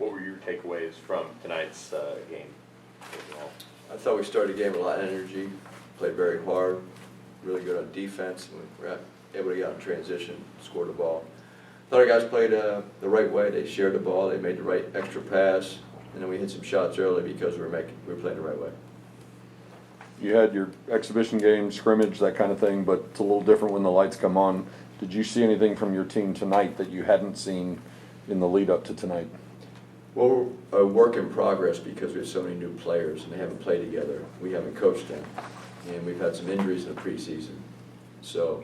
What were your takeaways from tonight's game overall? I thought we started the game with a lot of energy, played very hard, really good on defense, and we were able to get out in transition, score the ball. I thought our guys played the right way. They shared the ball, they made the right extra pass, and then we hit some shots early because we were playing the right way. You had your exhibition game, scrimmage, that kind of thing, but it's a little different when the lights come on. Did you see anything from your team tonight that you hadn't seen in the lead up to tonight? Well, we're a work in progress because we have so many new players and they haven't played together. We haven't coached them, and we've had some injuries in the preseason. So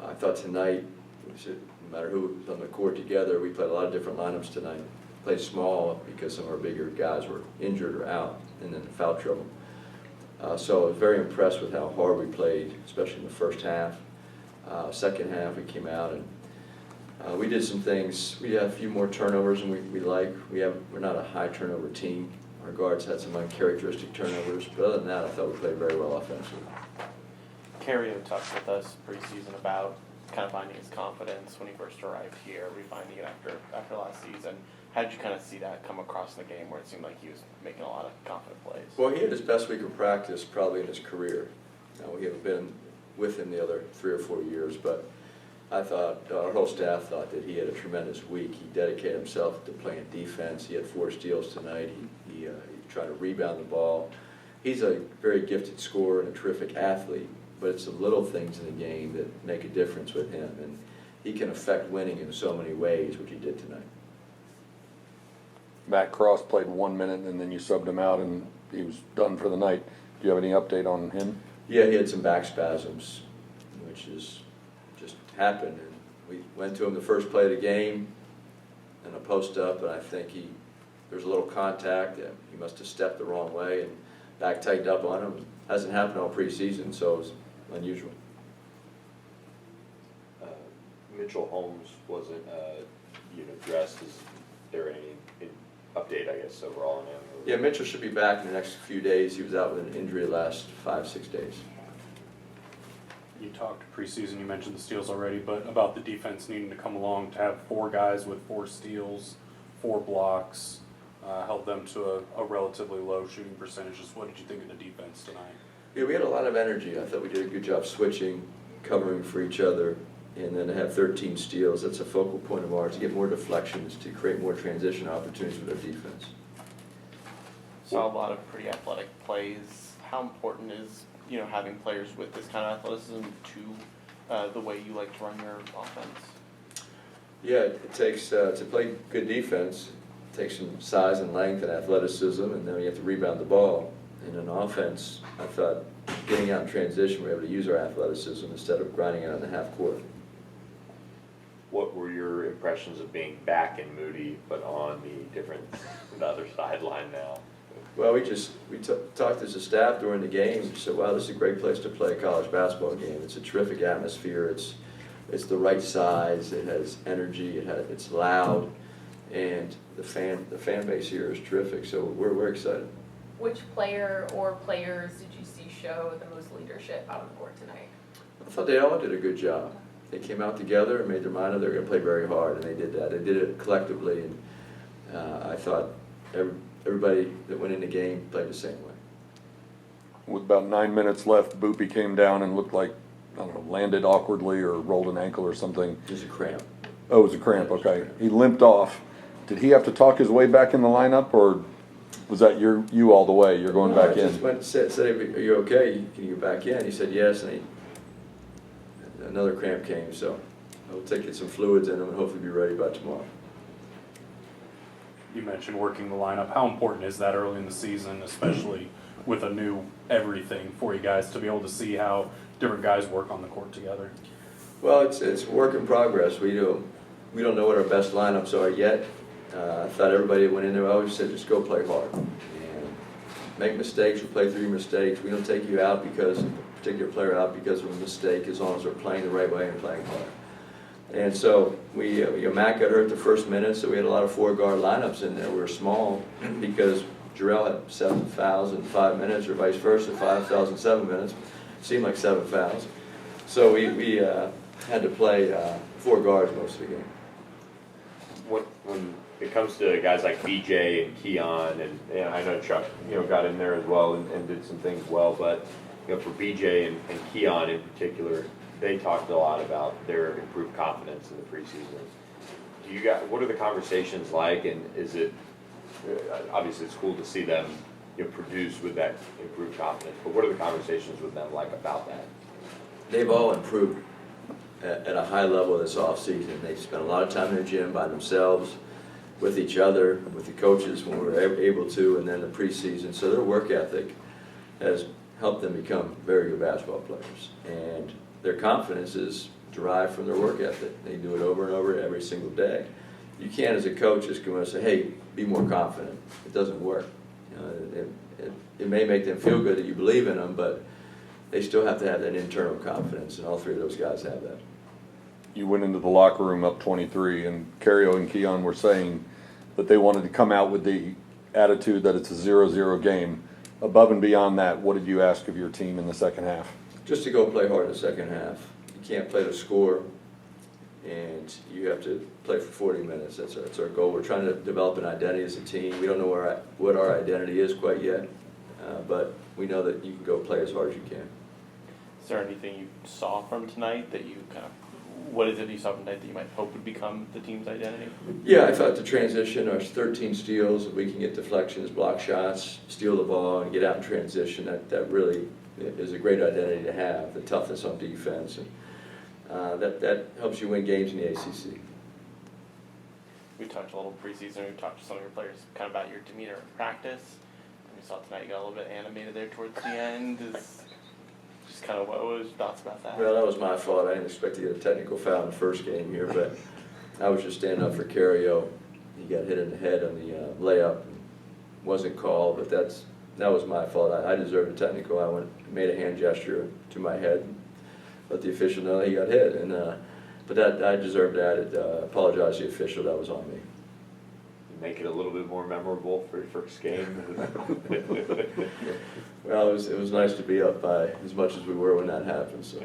I thought tonight, no matter who was on the court together, we played a lot of different lineups tonight. Played small because some of our bigger guys were injured or out and in foul trouble. So I was very impressed with how hard we played, especially in the first half. Second half, we came out and we did some things. We had a few more turnovers than we like. We're not a high turnover team. Our guards had some uncharacteristic turnovers, but other than that, I thought we played very well offensively. Cario talked with us preseason about kind of finding his confidence when he first arrived here, refinding it after last season. How did you kind of see that come across in the game where it seemed like he was making a lot of confident plays? Well, he had his best week of practice probably in his career. Now, we haven't been with him the other 3 or 4 years, but I thought, our whole staff thought that he had a tremendous week. He dedicated himself to playing defense. He had 4 steals tonight. He tried to rebound the ball. He's a very gifted scorer and a terrific athlete, but it's the little things in the game that make a difference with him, and he can affect winning in so many ways, which he did tonight. Matt Cross played 1 minute and then you subbed him out and he was done for the night. Do you have any update on him? Yeah, he had some back spasms, which is just happened. And we went to him the first play of the game in a post-up, and I think there was a little contact. And he must have stepped the wrong way and back tightened up on him. Hasn't happened all preseason, so it was unusual. Mitchell Holmes wasn't dressed. Is there any update, I guess, overall on him? Yeah, Mitchell should be back in the next few days. He was out with an injury the last 5-6 days. You talked preseason, you mentioned the steals already, but about the defense needing to come along to have 4 guys with 4 steals, 4 blocks, held them to a relatively low shooting percentages. What did you think of the defense tonight? Yeah, we had a lot of energy. I thought we did a good job switching, covering for each other, and then to have 13 steals, that's a focal point of ours, to get more deflections, to create more transition opportunities with our defense. Saw a lot of pretty athletic plays. How important is having players with this kind of athleticism to the way you like to run your offense? Yeah, it takes, to play good defense, it takes some size and length and athleticism, and then you have to rebound the ball. And in offense, I thought getting out in transition, we were able to use our athleticism instead of grinding out on the half court. What were your impressions of being back in Moody, but on the other sideline now? Well, we talked as a staff during the game. We said, wow, this is a great place to play a college basketball game. It's a terrific atmosphere. It's the right size. It has energy. It's loud, and the fan base here is terrific. So we're excited. Which player or players did you see show the most leadership out on the court tonight? I thought they all did a good job. They came out together and made their mind up they were going to play very hard, and they did that. They did it collectively, and I thought everybody that went in the game played the same way. With about 9 minutes left, Boopy came down and looked like, I don't know, landed awkwardly or rolled an ankle or something. It was a cramp. Oh, it was a cramp, okay. He limped off. Did he have to talk his way back in the lineup, or was that you all the way? You're going back in? I just went and said, are you okay? Can you go back in? He said yes, and another cramp came, so I'll take some fluids in him and hopefully be ready by tomorrow. You mentioned working the lineup. How important is that early in the season, especially with a new everything for you guys, to be able to see how different guys work on the court together? Well, it's a work in progress. We don't know what our best lineups are yet. I thought everybody that went in there, I always said, just go play hard. And make mistakes, we play through your mistakes. We don't take you out because a particular player out because of a mistake, as long as they're playing the right way and playing hard. And so Matt got hurt the first minute, so we had a lot of 4-guard lineups in there. We were small because Jarrell had 7 fouls in 5 minutes, or vice versa, 5 fouls in 7 minutes. It seemed like 7 fouls. So we had to play 4 guards most of the game. When it comes to guys like BJ and Keon, and I know Chuck, got in there as well and did some things well, but, for BJ and Keon in particular, they talked a lot about their improved confidence in the preseason. What are the conversations like, and is it, obviously it's cool to see them, produce with that improved confidence, but what are the conversations with them like about that? They've all improved at a high level this offseason. They spent a lot of time in the gym by themselves, with each other, with the coaches when we were able to, and then the preseason. So their work ethic has helped them become very good basketball players. And their confidence is derived from their work ethic. They do it over and over every single day. You can't, as a coach, just go and say, hey, be more confident. It doesn't work. It may make them feel good that you believe in them, but they still have to have that internal confidence, and all three of those guys have that. You went into the locker room up 23, and Cario and Keon were saying that they wanted to come out with the attitude that it's a 0-0 game. Above and beyond that, what did you ask of your team in the second half? Just to go play hard in the second half. You can't play to score, and you have to play for 40 minutes. That's our goal. We're trying to develop an identity as a team. We don't know what our identity is quite yet, but we know that you can go play as hard as you can. Is there anything you saw from tonight that you what is it you saw from tonight that you might hope would become the team's identity? Yeah, I thought the transition, our 13 steals, we can get deflections, block shots, steal the ball, and get out in transition. That really is a great identity to have, the toughness on defense. And that helps you win games in the ACC. We talked a little preseason, we talked to some of your players kind of about your demeanor in practice. We saw tonight you got a little bit animated there towards the end. Just kind of what was your thoughts about that? Well, that was my fault. I didn't expect to get a technical foul in the first game here, but I was just standing up for Cario. He got hit in the head on the layup. Wasn't called, but that was my fault. I deserved a technical. I made a hand gesture to my head, let the official know he got hit, and but I deserved that. Apologize to the official. That was on me. Make it a little bit more memorable for your first game. Well, it was nice to be up by as much as we were when that happened. So.